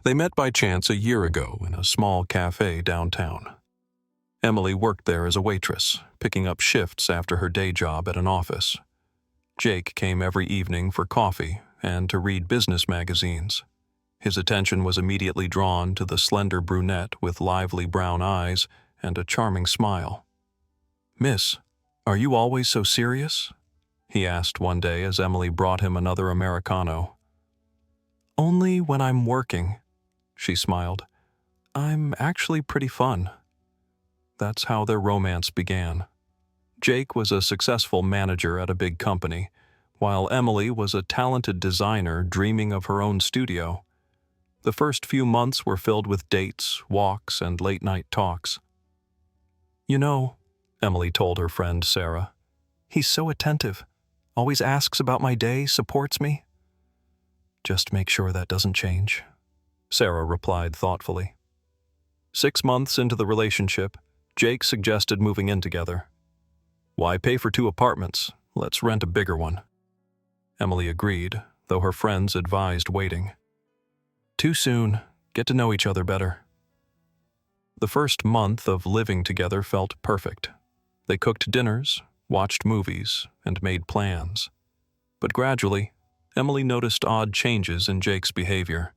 They met by chance a year ago in a small cafe downtown. Emily worked there as a waitress, picking up shifts after her day job at an office. Jake came every evening for coffee and to read business magazines. His attention was immediately drawn to the slender brunette with lively brown eyes and a charming smile. "Miss, are you always so serious?" he asked one day as Emily brought him another Americano. "Only when I'm working," she smiled. "I'm actually pretty fun." That's how their romance began. Jake was a successful manager at a big company, while Emily was a talented designer dreaming of her own studio. The first few months were filled with dates, walks, and late-night talks. "You know," Emily told her friend Sarah, "he's so attentive. Always asks about my day, supports me." "Just make sure that doesn't change," Sarah replied thoughtfully. 6 months into the relationship, Jake suggested moving in together. "Why pay for 2 apartments? Let's rent a bigger one." Emily agreed, though her friends advised waiting. "Too soon. Get to know each other better." The first month of living together felt perfect. They cooked dinners, watched movies, and made plans. But gradually, Emily noticed odd changes in Jake's behavior.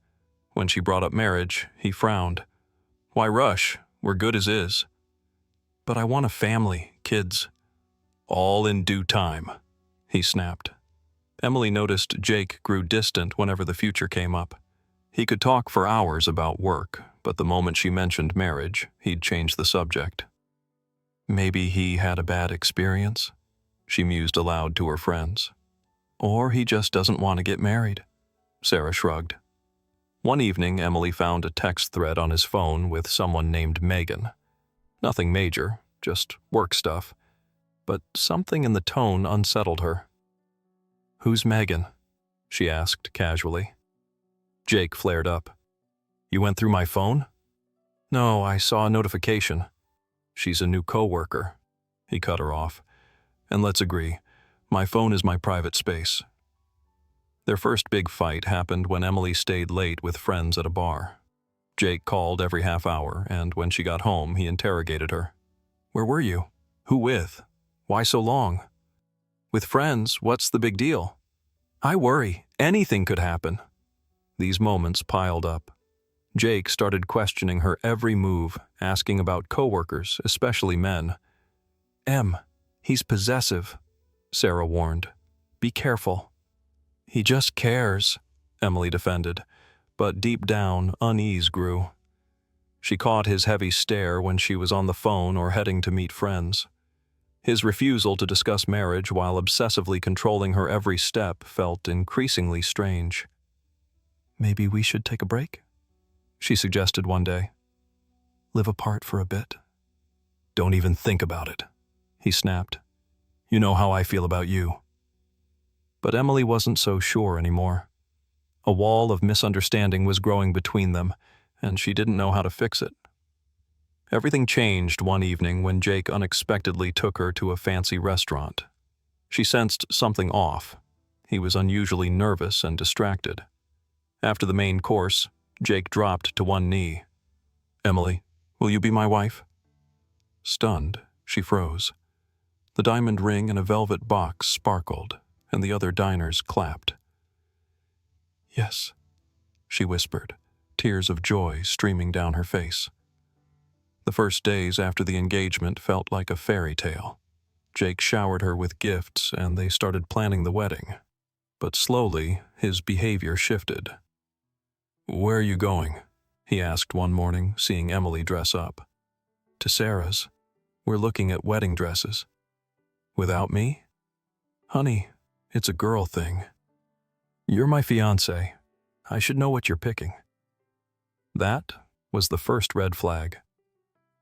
When she brought up marriage, he frowned. "Why rush? We're good as is." "But I want a family, kids." "All in due time," he snapped. Emily noticed Jake grew distant whenever the future came up. He could talk for hours about work, but the moment she mentioned marriage, he'd change the subject. "Maybe he had a bad experience," she mused aloud to her friends. "Or he just doesn't want to get married." Sarah shrugged. One evening, Emily found a text thread on his phone with someone named Megan. Nothing major, just work stuff. But something in the tone unsettled her. "Who's Megan?" she asked casually. Jake flared up. "You went through my phone?" "No, I saw a notification." "She's a new coworker." He cut her off. "And let's agree, my phone is my private space." Their first big fight happened when Emily stayed late with friends at a bar. Jake called every half hour, and when she got home, he interrogated her. "Where were you? Who with? Why so long?" "With friends, what's the big deal?" "I worry. Anything could happen." These moments piled up. Jake started questioning her every move, asking about coworkers, especially men. "Em, he's possessive," Sarah warned. "Be careful." "He just cares," Emily defended, but deep down, unease grew. She caught his heavy stare when she was on the phone or heading to meet friends. His refusal to discuss marriage while obsessively controlling her every step felt increasingly strange. "Maybe we should take a break?" she suggested one day. "Live apart for a bit." "Don't even think about it," he snapped. "You know how I feel about you." But Emily wasn't so sure anymore. A wall of misunderstanding was growing between them, and she didn't know how to fix it. Everything changed one evening when Jake unexpectedly took her to a fancy restaurant. She sensed something off. He was unusually nervous and distracted. After the main course, Jake dropped to one knee. "Emily, will you be my wife?" Stunned, she froze. The diamond ring in a velvet box sparkled, and the other diners clapped. "Yes," she whispered, tears of joy streaming down her face. The first days after the engagement felt like a fairy tale. Jake showered her with gifts, and they started planning the wedding. But slowly, his behavior shifted. "Where are you going?" he asked one morning, seeing Emily dress up. "To Sarah's. We're looking at wedding dresses." "Without me?" "Honey, it's a girl thing. You're my fiancé. I should know what you're picking." That was the first red flag.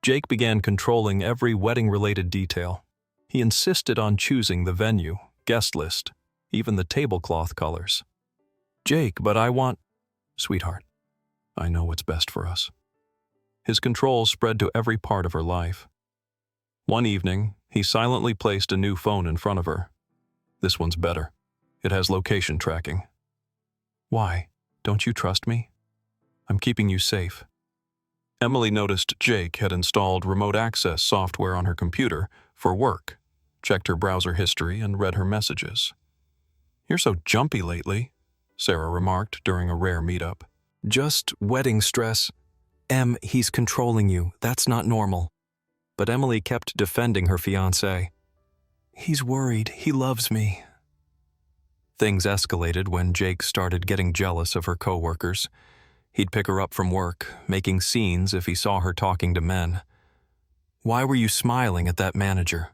Jake began controlling every wedding-related detail. He insisted on choosing the venue, guest list, even the tablecloth colors. "Jake, but I want..." "Sweetheart, I know what's best for us." His control spread to every part of her life. One evening, he silently placed a new phone in front of her. "This one's better. It has location tracking." "Why? Don't you trust me?" I'm keeping you safe." Emily noticed Jake had installed remote access software on her computer for work, checked her browser history, and read her messages. "You're so jumpy lately," Sarah remarked during a rare meetup. "Just wedding stress. Em, he's controlling you. That's not normal." But Emily kept defending her fiancé. "He's worried. He loves me." Things escalated when Jake started getting jealous of her coworkers. He'd pick her up from work, making scenes if he saw her talking to men. "Why were you smiling at that manager?"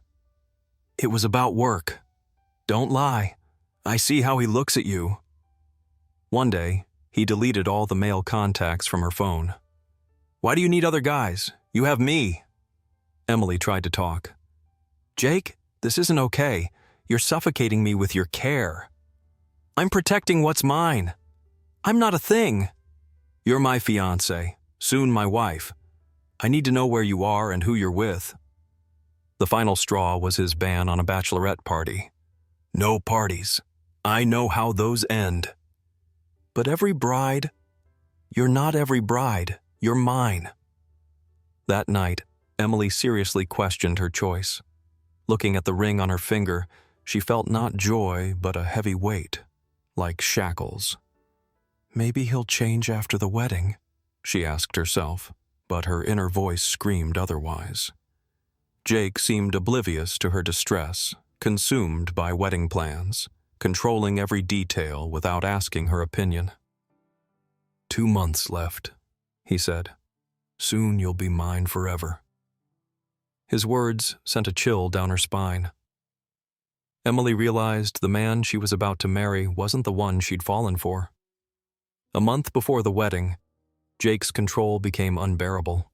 "It was about work." "Don't lie. I see how he looks at you." One day, he deleted all the male contacts from her phone. "Why do you need other guys? You have me." Emily tried to talk. "Jake, this isn't okay. You're suffocating me with your care." "I'm protecting what's mine. I'm not a thing." "You're my fiancé, soon my wife. I need to know where you are and who you're with." The final straw was his ban on a bachelorette party. "No parties. I know how those end." "But every bride—" "You're not every bride. You're mine." That night, Emily seriously questioned her choice. Looking at the ring on her finger, she felt not joy but a heavy weight, like shackles. Maybe he'll change after the wedding, she asked herself, but her inner voice screamed otherwise. Jake seemed oblivious to her distress, consumed by wedding plans, controlling every detail without asking her opinion. 2 months left, he said. Soon you'll be mine forever. His words sent a chill down her spine. Emily realized the man she was about to marry wasn't the one she'd fallen for. A month before the wedding, Jake's control became unbearable.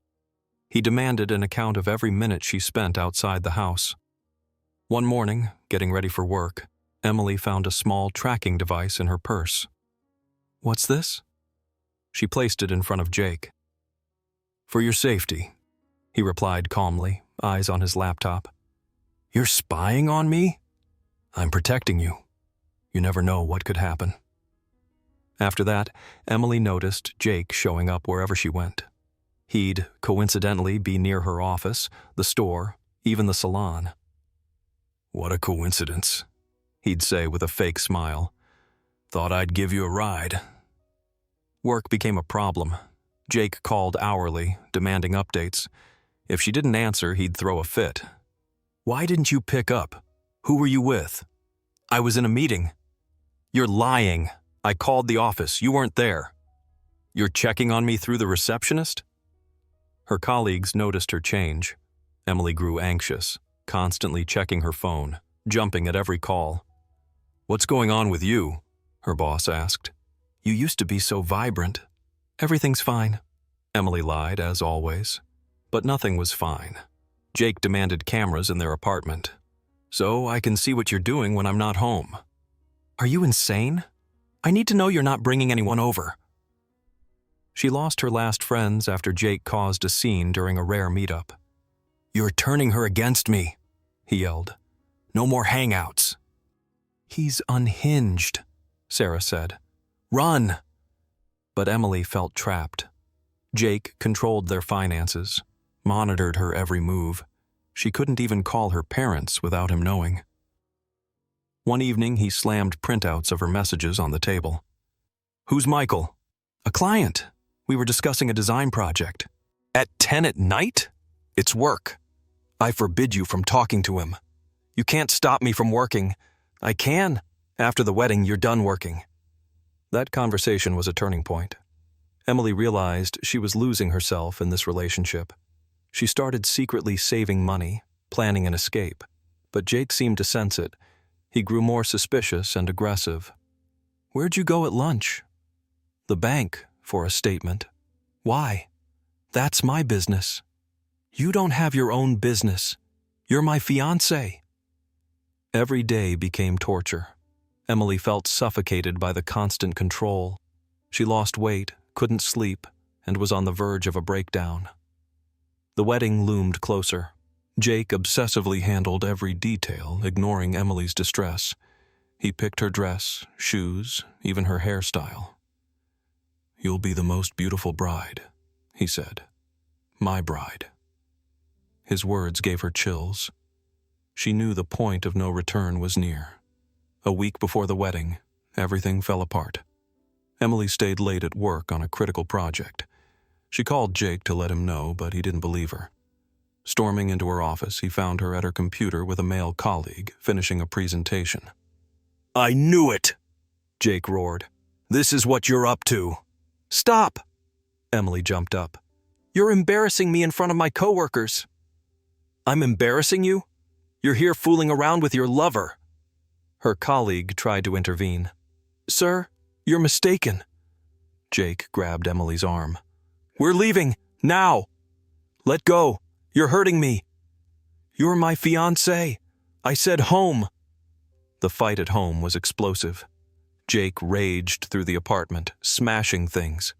He demanded an account of every minute she spent outside the house. One morning, getting ready for work, Emily found a small tracking device in her purse. "What's this?" She placed it in front of Jake. "For your safety," he replied calmly, eyes on his laptop. "You're spying on me?" "I'm protecting you. You never know what could happen." After that, Emily noticed Jake showing up wherever she went. He'd coincidentally be near her office, the store, even the salon. "What a coincidence," he'd say with a fake smile. "Thought I'd give you a ride." Work became a problem. Jake called hourly, demanding updates. If she didn't answer, he'd throw a fit. "Why didn't you pick up? Who were you with?" "I was in a meeting." "You're lying. I called the office. You weren't there." "You're checking on me through the receptionist?" Her colleagues noticed her change. Emily grew anxious, constantly checking her phone, jumping at every call. "What's going on with you?" her boss asked. "You used to be so vibrant." "Everything's fine," Emily lied, as always. But nothing was fine. Jake demanded cameras in their apartment. "So I can see what you're doing when I'm not home." "Are you insane? I need to know you're not bringing anyone over." She lost her last friends after Jake caused a scene during a rare meetup. "You're turning her against me," he yelled. "No more hangouts." "He's unhinged," Sarah said. "Run!" But Emily felt trapped. Jake controlled their finances, monitored her every move. She couldn't even call her parents without him knowing. One evening, he slammed printouts of her messages on the table. "Who's Michael?" "A client. We were discussing a design project." "At 10 at night? It's work. I forbid you from talking to him." "You can't stop me from working." "I can. After the wedding, you're done working." That conversation was a turning point. Emily realized she was losing herself in this relationship. She started secretly saving money, planning an escape. But Jake seemed to sense it. He grew more suspicious and aggressive. "Where'd you go at lunch?" "The bank, for a statement." "Why?" "That's my business." "You don't have your own business. You're my fiancé." Every day became torture. Emily felt suffocated by the constant control. She lost weight, couldn't sleep, and was on the verge of a breakdown. The wedding loomed closer. Jake obsessively handled every detail, ignoring Emily's distress. He picked her dress, shoes, even her hairstyle. "You'll be the most beautiful bride," he said. "My bride." His words gave her chills. She knew the point of no return was near. A week before the wedding, everything fell apart. Emily stayed late at work on a critical project. She called Jake to let him know, but he didn't believe her. Storming into her office, he found her at her computer with a male colleague, finishing a presentation. "I knew it!" Jake roared. "This is what you're up to." "Stop!" Emily jumped up. "You're embarrassing me in front of my coworkers." "I'm embarrassing you? You're here fooling around with your lover." Her colleague tried to intervene. "Sir, you're mistaken." Jake grabbed Emily's arm. "We're leaving, now! Let go, you're hurting me. You're my fiancé. I said home." The fight at home was explosive. Jake raged through the apartment, smashing things.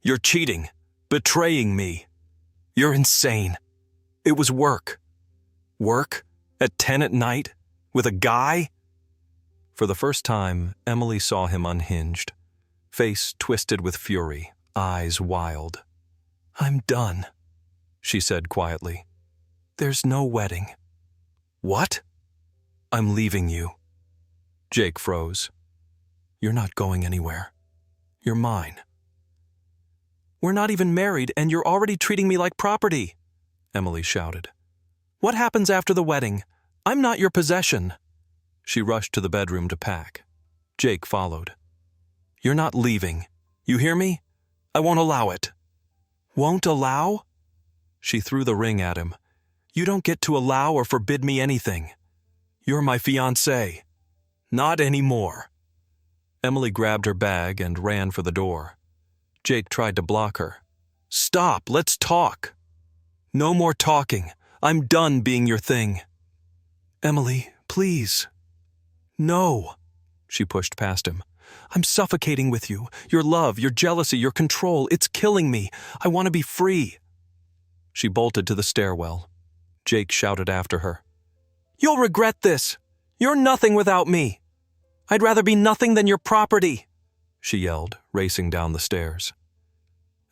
"You're cheating, betraying me. You're insane. It was work." "Work? At 10 at night? With a guy?" For the first time, Emily saw him unhinged, face twisted with fury, eyes wild. "I'm done," she said quietly. "There's no wedding." "What?" "I'm leaving you." Jake froze. "You're not going anywhere. You're mine." "We're not even married, and you're already treating me like property," Emily shouted. "What happens after the wedding? I'm not your possession." She rushed to the bedroom to pack. Jake followed. "You're not leaving. You hear me? I won't allow it." "Won't allow?" She threw the ring at him. "You don't get to allow or forbid me anything. You're my fiancé. Not anymore." Emily grabbed her bag and ran for the door. Jake tried to block her. "Stop, let's talk." "No more talking. I'm done being your thing." "Emily, please." "No." She pushed past him. "I'm suffocating with you. Your love, your jealousy, your control, it's killing me. I want to be free." She bolted to the stairwell. Jake shouted after her. "You'll regret this. You're nothing without me. I'd rather be nothing than your property," she yelled, racing down the stairs.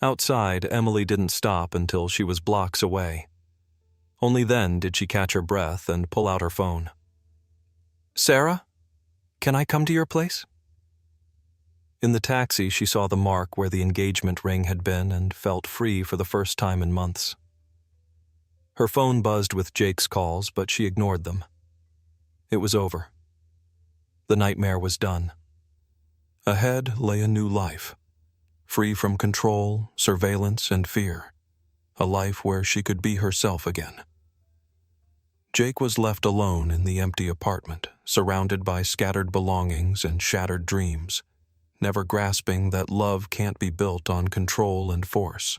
Outside, Emily didn't stop until she was blocks away. Only then did she catch her breath and pull out her phone. "Sarah, can I come to your place?" In the taxi, she saw the mark where the engagement ring had been and felt free for the first time in months. Her phone buzzed with Jake's calls, but she ignored them. It was over. The nightmare was done. Ahead lay a new life, free from control, surveillance, and fear, a life where she could be herself again. Jake was left alone in the empty apartment, surrounded by scattered belongings and shattered dreams, never grasping that love can't be built on control and force.